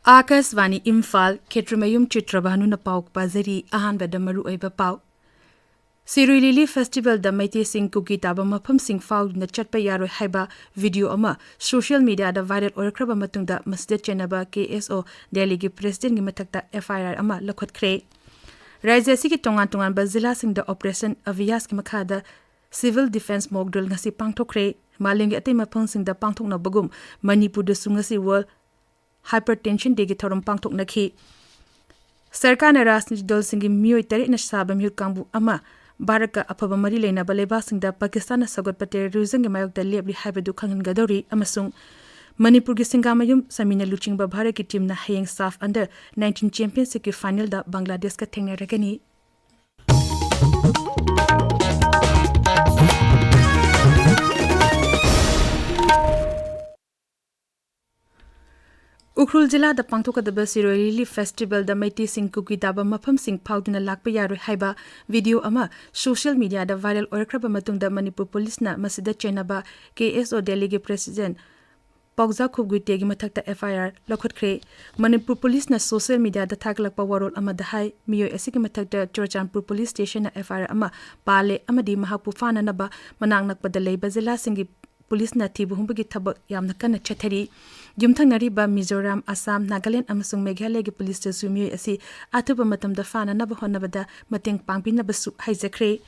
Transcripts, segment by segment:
Akashvani Imphal Kshetrimayum Ksh.Chitrabhanu na pauk pazari ahanbada maru oiba pau. Sirui Lili Festival da maite sing kuki taba mafam sing fau na chatpa yaroi haiba video ama social media da viral oikraba matungda masjid chenaba KSO Delhi gi president gi mathakta FIR ama lakhot khre. Rajya si ki tongan ba zila sing da operation avias ki makhada civil defense mock drill ngasi pangthokre malingi atei mafang sing da pangthokna bagum Manipur da sungasi world hypertension de gi thorum pangthok nakhi. Sarkar na rajniti dol singi miyoi tari na saba miyut kangbu ama Baraka apaba mari leina baleba singda Pakistan na sagot pate ruzang mayok da lebri haibadu khangin gadori amasung Manipur gi singamayum samina luchingba Bharat ki team na hayeng staff under 19 championship ki final da Bangladesh ka thengna ragani. Ukhrul Jilla da pangthokadaba Siroi Lili Festival da maiti sing kuki daba mafam sing phauduna lakpa yaroi haiba video ama social media da viral oikraba matungda Manipur police na masida chenaba KSO Delhi gi president Pokja Khubguite gi mathakta FIR lakhot khre. Manipur police na social media da thaglakpa warol ama da hai miyoi asigi mathakta Chorchanpur police station na FIR ama pale amadi mahakpu fana naba manang nakpa da leiba jilla singi police na thibu humbagi thabak yamna kana chathari yumthang nariba Mizoram Assam Nagaland amasung Meghalaya gi police ta sumi asi athuba matam da fana naba honabada mateng pangpi na basu haijakre.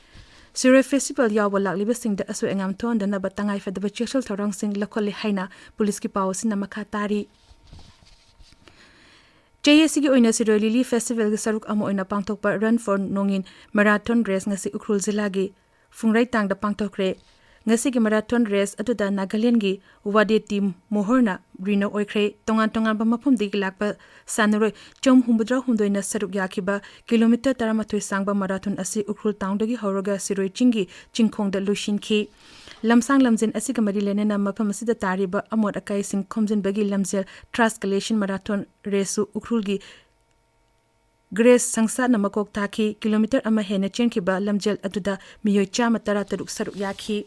Siroi festival yawa lakliba sing da asu engam thon da naba tangai fadaba chexal thorang sing lakhole haina police ki pawsi na makha tari. JSC gi oina Siroi Lili festival gi saruk amo oina pangthokpa run for nongin marathon race ngasi Ukhrul Jilla gi phungrai tang da pangthokre. Ngasi gi marathon race aduda Nagaland gi wade team mohorna rino oikre tongan ba mafum digi lakpa sanuroi chom humbudra hundoina saruk yakhiba kilometer 13 sangba marathon asi Ukhrul town dagi horoga Siroi chingi chingkhong da lushin ki lamsang lamjin asi ga mari lenena mafam asi da tariba amot akai sing khomjin bagi lamjel transcalation marathon race Ukhrul gi Grace Sangsa namakok taki kilometer ama hena chenkhiba lamjel aduda miyoi chama 13 saruk yakhi.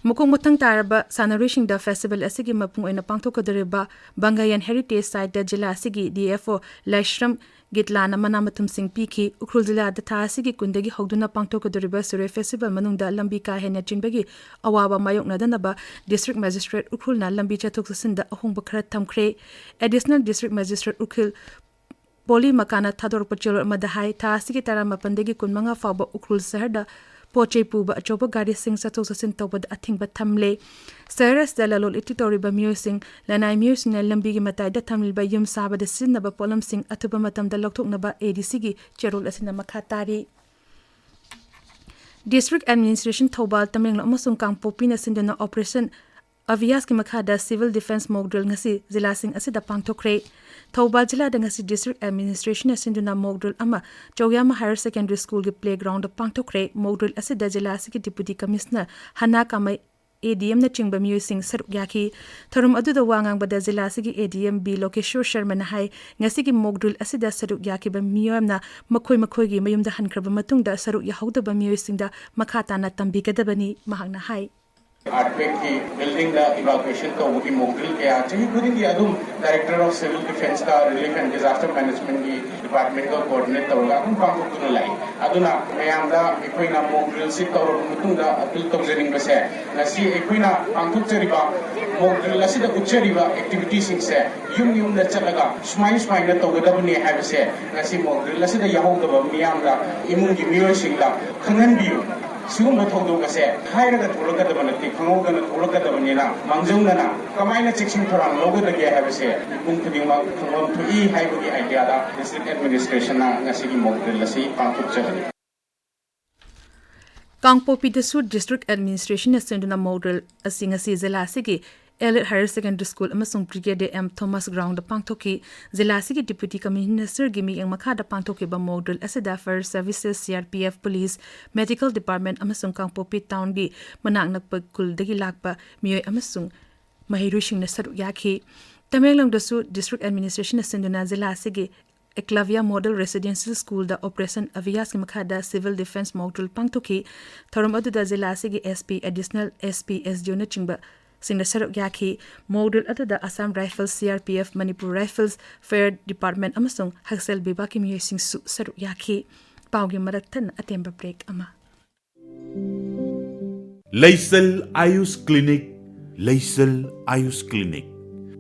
Mukong mutang taraba sanarishing da festival asigi mapung oina pangthokadariba Bangayan Heritage Site da Jilla asigi DFO Laishram Gitlana manamatum sing piki Ukhrul Jilla da tha asigi kundagi hogduna pangthokadariba Siroi festival manungda lambi ka hena chinbagi awaba mayokna danaba district magistrate Ukhrul na lambi chathok sasin da ahongba khara thamkhre. Additional district magistrate Ukhrul Poli Makana Thador Pachilo Madahai tha asigi tara mapandagi kunmanga faba Ukhrul sahar da Poche Puba Choba Gari Sing Sato Sasin Tobad Athing Batamle Saras Dalalol Ititoriba Musing Lanai Musing Lambigi Matai da Tamil by Yum Saba the Sinaba Polam Sing Atuba Matam da Loktok Naba ADCG Cherol Asina Makatari District Administration Tobal Tamil Amasung Kang Popina Sindana Operation Avias ki makhada civil defense mock drill ngasi Jilla sing asida pangthokre Thobal Jilla da ngasi district administration asinduna mock drill ama Chogyama Higher Secondary School gi playground pangthokre mock drill asida Jilla siki deputy commissioner Hana Kamai ADM na chingba miyo sing saruk yaki thorum adu da wangang bada Jilla sigi ADM B Lokeshwar Sharma na hai ngasi gi mock drill asida saruk yaki ba miyo na makhoi gi mayum da hankraba matung da saruk yahauda ba miyo sing da makhata na tambi kadabani mahangna hai Artwork की building the evacuation का वो की मोकल के आज ही खुद ही अदुम director of civil defense का relief and disaster management की department का coordinate तवगा हम काम को तुन लाई अदुना मैं आमदा कोई ना मोकल से तवर मुतुंग दा अपिल तवजरिंग बसे नसी कोई ना अंकुच चरीबा मोकल लसी दा उच्चरीबा activities से युम दा चलगा स्माइल ना तवगा दबनी है बसे नसी मोकल लसी दा यहां दबा मियामदा इमुंग की मियो सिंगला खंगन बियो सिगुम थोदो गसे हायरगा थोलकदब नति खंगोगन थोलकदबनिना मंगजौनना कमायना चेक्सिंग थोराम लोगदगे हाबसे बुंग खुदिमा खंगोम थुई हायबगी आइडिया दा डिस्ट्रिक्ट एडमिनिस्ट्रेशन ना ngasi मोकल लसी पांथुक चहल Kangpopi the Sud District Administration asinduna model asing asi Jilla sigi Elite Higher Secondary School amasung Brigadier M Thomas Ground pangthoki Jilla sigi Deputy Commissioner gimi ang makha da pangthoki ba model asida Fire Services CRPF Police Medical Department amasung Kangpopi Town gi manang nakpagkul dagi lakpa miyoy amasung mahirusing na saruk yakhi Tamenglong da Sud District Administration asinduna Jilla sigi Eklavia Model Residential School da Operation Avias ki makhada Civil Defense Mock Drill pangthoki thorum adu da Jilla sigi SP Additional SP SDO na chingba singna saruk yaki model atada Assam Rifles CRPF Manipur Rifles Fire Department amasung Haksel Bibaki mi sing su saruk yaki paugi marathan atemba break ama Laisal Ayush Clinic Laisal Ayush Clinic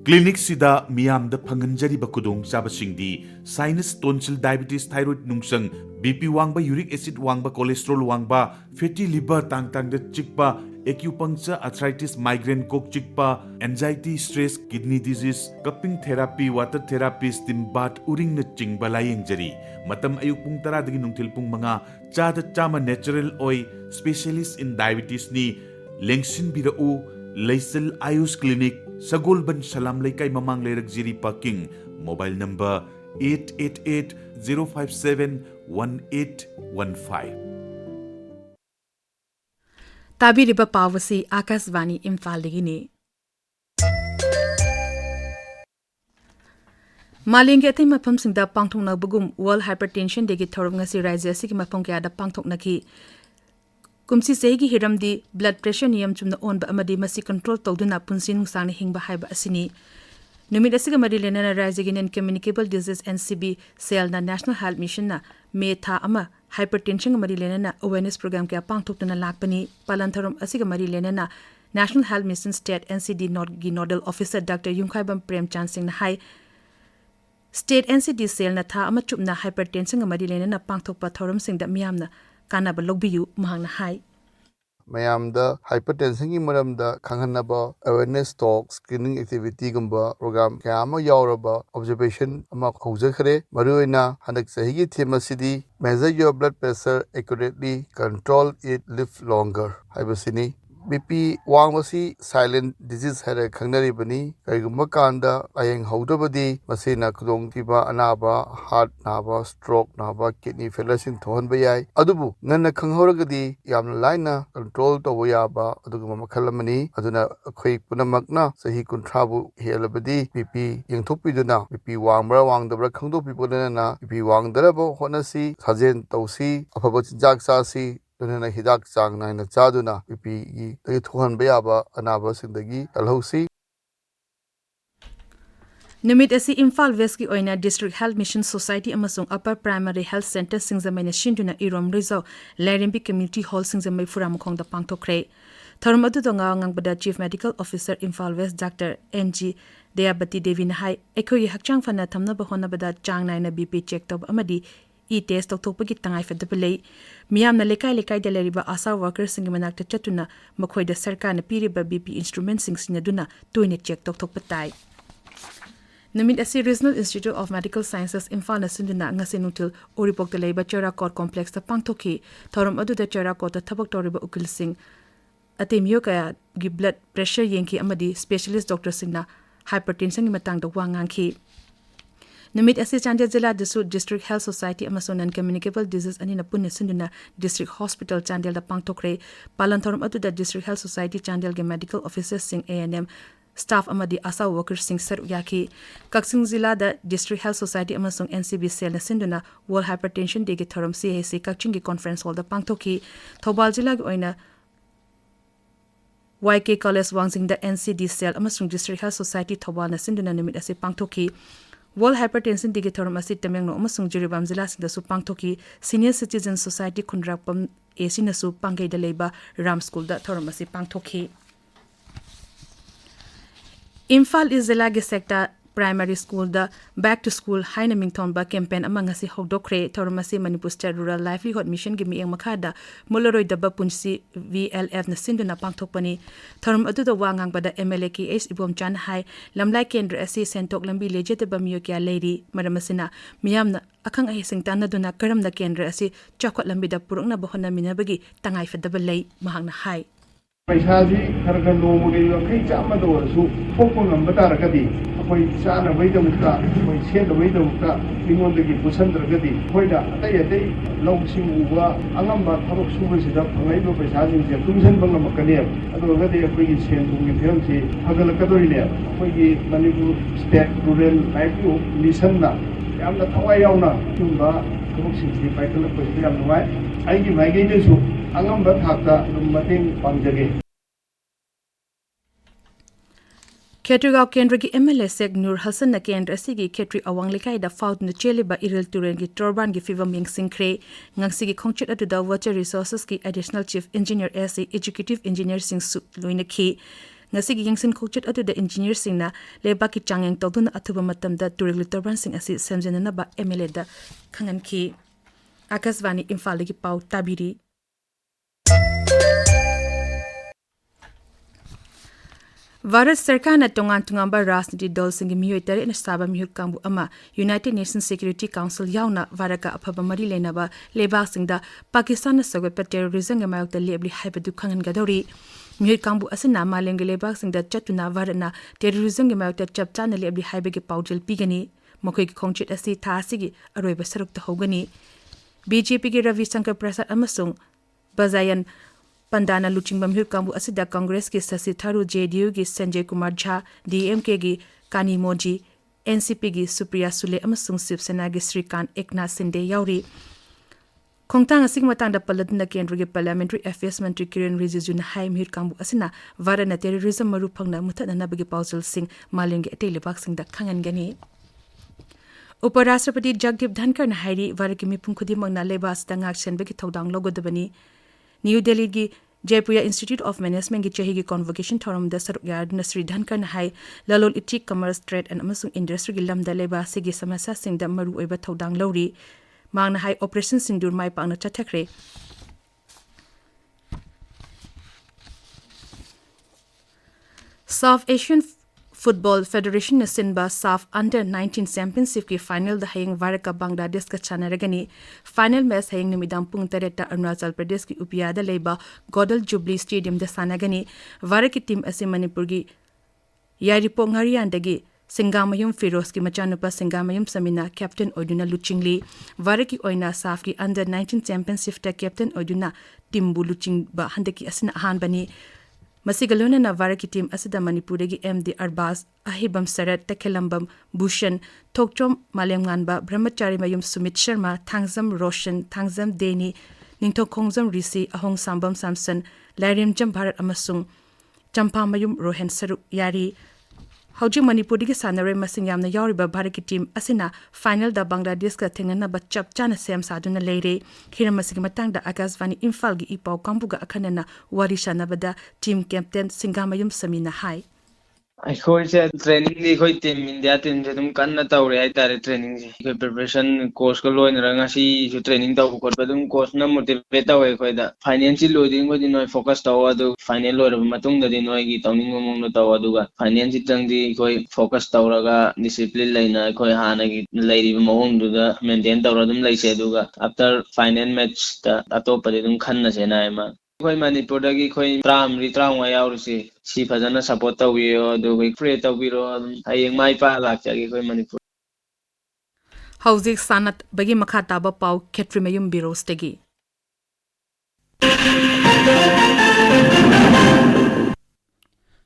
Clinic sida miyam da phanganjari ba kudong chabasingdi sinus tonsil diabetes thyroid nungsang BP wangba uric acid wangba cholesterol wangba fatty liver tang da chikpa acupuncture arthritis migraine kok chikpa anxiety stress kidney disease cupping therapy water therapy steam bath uring na chingba layeng jari matam ayuk pung 10 dagi nungthil pung mga chada chama natural oil specialist in diabetes ni lengsin birau Laisal Ayush Clinic Sagolban Salam Laikai Mamang Lerak Jiri Parking Mobile number 888-057-1815 Tabi riba pawasi Akasvani Imphal ligini Malingi atai mafam singda pangthong na bugum World Hypertension Day gi thorong ngasi raizya sigi mafam kya da pangthok naki kumsi segi hiram di blood pressure niyam chumna on ba amadi masi control tawduna punsin musang hingba haiba asini numit asiga mari lenana raizagin and communicable disease NCB cell na national health mission na me tha ama hypertension mari lenana awareness program kya pangthokna lakpani palantharum asiga mari lenana national health mission state NCD nodal officer Dr Yungkhaibam Premchand Singh na hai state NCD cell na tha ama chupna hypertension mari lenana pangthokpa thorum singda miyamna Kanaba logbiyu mahangna hai mayamda hypertension ki maramda khanghanaba awareness talk screening activity gumba program kama yauraba observation ama khaujakhare maruina hanak sahi gi theme asidi measure your blood pressure accurately control it live longer haibasini BP wangwasi silent disease hare khangnari bani kaigumba kanda ayeng haudabadi masina kudong tiba anaba heart naba stroke naba kidney failure sin thohan bayai adubu nganna khanghoragadi yamna laina control to yaba aduguma makhalamani aduna khoi punamakna sahi kunthrabu helabadi BP yengthopiduna BP wangbra wangdabra khangdopi podana BP wangdarabo honasi sajen tausi afaba chinjak sasi Dunana hidak sang naina chaduna BP gi tagi thuhan bayaba anaba sindagi alhosi Numit asi Imphal West ki oina District Health Mission Society amasung Upper Primary Health Center singzamai na shinduna irom rizau Larimbi Community Hall singzamai furamukong da pangtokre Tharum adu donga ngangbada Chief Medical Officer Imphal West Dr NG Deyabati Devi na hai ekhoyi hakchang fana thamna bahona bada chang naina BP check tob amadi test tokthokpagi tangai fedabelei miyamna lekai da leriba asa workers sing manakta chatuna makhoida sarkar na piriba BP instruments sing sinaduna toine check tokthokpatai Namit asi Regional Institute of Medical Sciences Imphal na sinduna ngase nutil oripok da leiba Chera Court Complex ta pangthoki thorum adu da Chera Court ta thabak toriba ukil sing atemyo kaya gi blood pressure yengki amadi specialist doctor singna hypertension gi matang da wangangki Numit asi Chandigarh Jilla District Health Society amasung non-communicable disease ani na punna sinduna District Hospital Chandigarh da pangtokre palanthorum adu da District Health Society Chandigarh ge medical officers sing ANM staff amadi asa workers sing saru yaki Kaksing Jilla da District Health Society amasung NCB cell na sinduna World Hypertension Day ge thorum CAC Kakching ge conference hall da pangtoki Thobal Jilla ge oina YK College Wangsing da NCD cell amasung District Health Society Thobal na sinduna numit asi pangtoki World Hypertension Day thorum asi tamengno amasung Jiribam Jilla singda su pangthoki Senior Citizen Society Khunrakpam AC na su pangai da leiba Ram School da thorum asi pangthoki Imphal is Jilla ge sector primary school da back to school haina mingthon ba campaign amang asi hodokre thorum asi Manipur State Rural Livelihood Mission ge mieng makhada muloroi da ba punsi VLF na sinduna pangthokpani thorum adu da wangang ba da MLA Ksh Ibom Chan hai lamlai kendra asi sentok lambi lejete ba miyo kya leiri maramasina miyamna akhang ahi singtana duna karam da kendra asi chakwat lambi da purukna ba honna minabagi tangai fedaba lei mahangna hai Paisaji karga nomuge kai chama do su phokko ngamba taragadi akoi chana baidamukta akoi senda baidamukta ingondagi pusandragadi khoida atai lawsing uwa angamba thabak subasida phangai do paisajing je tumsan bangamakane adogadi akoi gi sendungi phiramsi hagalakadoine akoi gi Manipur State Rural Livelihood Mission na yamna thawai yauna tumba thabak sing paikala paisida yam nuai aigi maige de su angamba thakta mateng pangjage Khetrigaon Kendra ki MLA Sek Nur Hassan na Kendra sigi Khetri awang lekai da faud na cheliba iril turen ki turban ki fivam ying singkre ngang sigi khongchit atu da water resources ki additional chief engineer SA executive engineer sing su loina ki ngasi gi yingsin khongchit atu da engineer sing na leba ki changyang tawdun athuba matam da turil turban sing asi semjena na ba MLA da khangan ki Akasvani Imphal ki pau tabiri Varat Sarkar na tongan ba Rajniti Dol Singi Miyotare na Saba Miyut Kambu Ama United Nations Security Council yauna Varaka Apaba Mari Lenaba Lebak Singda Pakistan na Sagot pa terrorism nga mayok da lebli haibadu kangan gadori Miyut Kambu asina malengi Lebak Singda Chatuna Varana terrorism nga mayok da chapta na lebli haibagi paujil pigani Mokoy ki kongchit asi taasigi aroy ba saruk da hogani BJP ki Ravi Shankar Prasad amasung Bazayan Pandana Luchingba Miyut Kambu asida Congress ki Sasi Tharu JDU ki Sanjay Kumar Jha DMK ki Kani Moji NCP ki Supriya Sule amasung Shiv Sena ki Srikant Eknath Sinde yauri Khongtang asing matang da paladna Kendra ki Parliamentary Affairs Mantri Kiren Rijiju na hai Miyut Kambu asina varana terrorism maru phangna mutana na bagi Pausal Singh Malengi atele bak sing da khangan gani Uparashtrapati Jagdeep Dhankar na hairi varaki mipum khudimang na lebas da ngak senbe ki thodang logodabani New Delhi ki Jaipur Institute of Management ki chahi ki convocation thorum da saruk yar Nasri Dhankar na hai lalol itik commerce trade and amasung industry ki lamda leba sigi samasya sing da maru oiba thodang lori mang na hai operation sindur mai pa na chathakre South Asian Football Federation na sinba SAF Under 19 Championship ki final da hayeng Varaka Bangladesh ka chanaragani final match hayeng numidang pung 3 ta Arunachal Pradesh ki Upiyada leiba Godal Jubilee Stadium da sanagani Varaki team ase Manipur gi Yaripo Ngarian dagi Singamayum Firoz ki machanupa Singamayum Samina captain Oduna Luchingli Varaki oina SAF ki Under 19 Championship ta captain Oduna Timbu Luching ba handaki asina ahan bani Masigalona na Varaki team asida Manipuri gi MD Arbaz Ahibam Sarat Takelambam Bhushan Thokchom Malemnganba Brahmachari Mayum Sumit Sharma Thangzam Roshan Thangzam Deni Ningthok Khongzam Risi Ahong Sambam Samson Lairim Jam Bharat amasung Champa Mayum Rohan Saru Yari Hauji Manipuri gi sanare masing yamna yauriba Varaki team asina final da Bangladesh ka thengana ba chap chana sem saduna leire khiramasi matang da Akasvani Imphal gi ipau kambuga akhanana warisha nabada team captain Singamayum Samina hai I training the team India team Jedum Kanna Tauri training preparation course Kalo and Rangashi training the Kodum course na motivate away the financial loading with the focus tower the final or Matung the Dinoigi Towning among the Tawaduga financial the focus tower discipline line Koi Hanagi lady Mohung to the maintain Tauradum like Seduga after final match the Atopadum Kanna Senaima Koi Manipuri Koi Ritram way out see si fazana support tawiyo do we create tawiro hayeng mai pa lak chagi Koi Manipur Hauzik Sanat bagi makha taba pau Kshetrimayum Birosh tegi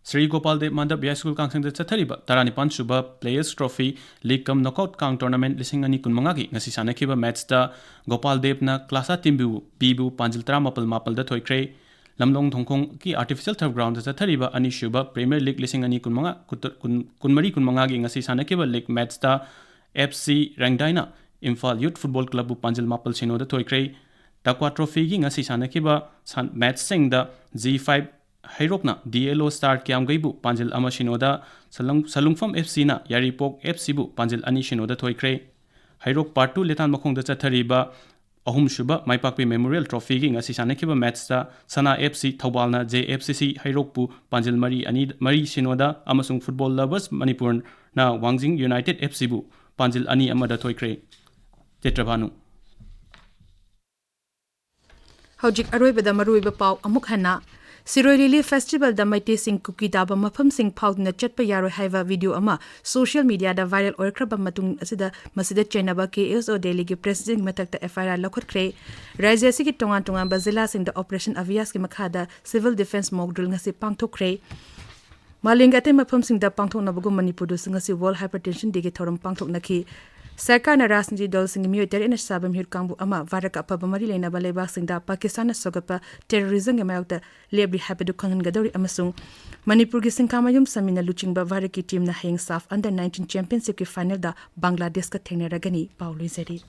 Sri Gopal Dev Mandap High School Kangsang da chathariba Taranipan Suba Players Trophy League Cum Knockout Kang Tournament lising ani kunmangagi ngasi sanakiba match da Gopal Dev na klasa timbu bibu panjil tra mapal da thoikre Lamdong Thongkong ki artificial turf ground da chathariba ani suba Premier League lising ani kunmari kunmangagi ngasi sanakiba league match da FC Rangdaina Imphal Youth Football Club bu panjil mapal sino da thoikre Takwa Trophy gi ngasi sanakiba match sing da G5 Hairokna DLO Star Kiam Gaibu Panjil Amashinoda Salungfam FC na Yaripok FC bu Panjil Anishinoda Thoikre Hairok Part 2 Letan Makong da Chathariba Ahum Shuba Maipakpi Memorial Trophy gi ngasi sanakiba match da Sana FC Thaubalna JFCC Hairok bu Panjil Mari Shinoda amasung Football Lovers Manipur na Wangjing United FC bu Panjil Ani Amada Thoikre Ksh.Chitrabhanu Hojik Aroibada Maruiba Pau Amuk Hana Siroi Lili Festival da Maite Sing Kuki Daba Mafam Sing Paud na Chatpa Yaro Haiva video ama social media da viral oikraba matung asida masida Chainaba KSO Delhi ki President Matakta FIR Lakhot Kre Rajya si ki tongan bazila sing da Operation Avias ki makhada Civil Defense Mock Drill ngasi pangthok kre Malingate Mafam Sing da pangthok na bagu Manipur du ngasi World Hypertension Day ki thorum pangthok nakhi सरकारना राजनीति दलसिंग मियोय तेरेना साबम हिर कांगबु अमा भारत का अफब मरी लेनाबा लेबासिंगदा Pakistan सोगपा terrorism के मायक्ता लेबली हैपदु खंगनगदौरी अमसुंग मणिपुर की सिंखामयुम समीना लुचिंगबा भारत की team ना हेंग साफ अंडर 19 चैंपियनशिप की फाइनल दा बांग्लादेश का थेंगनरगनी पाउलुइजरी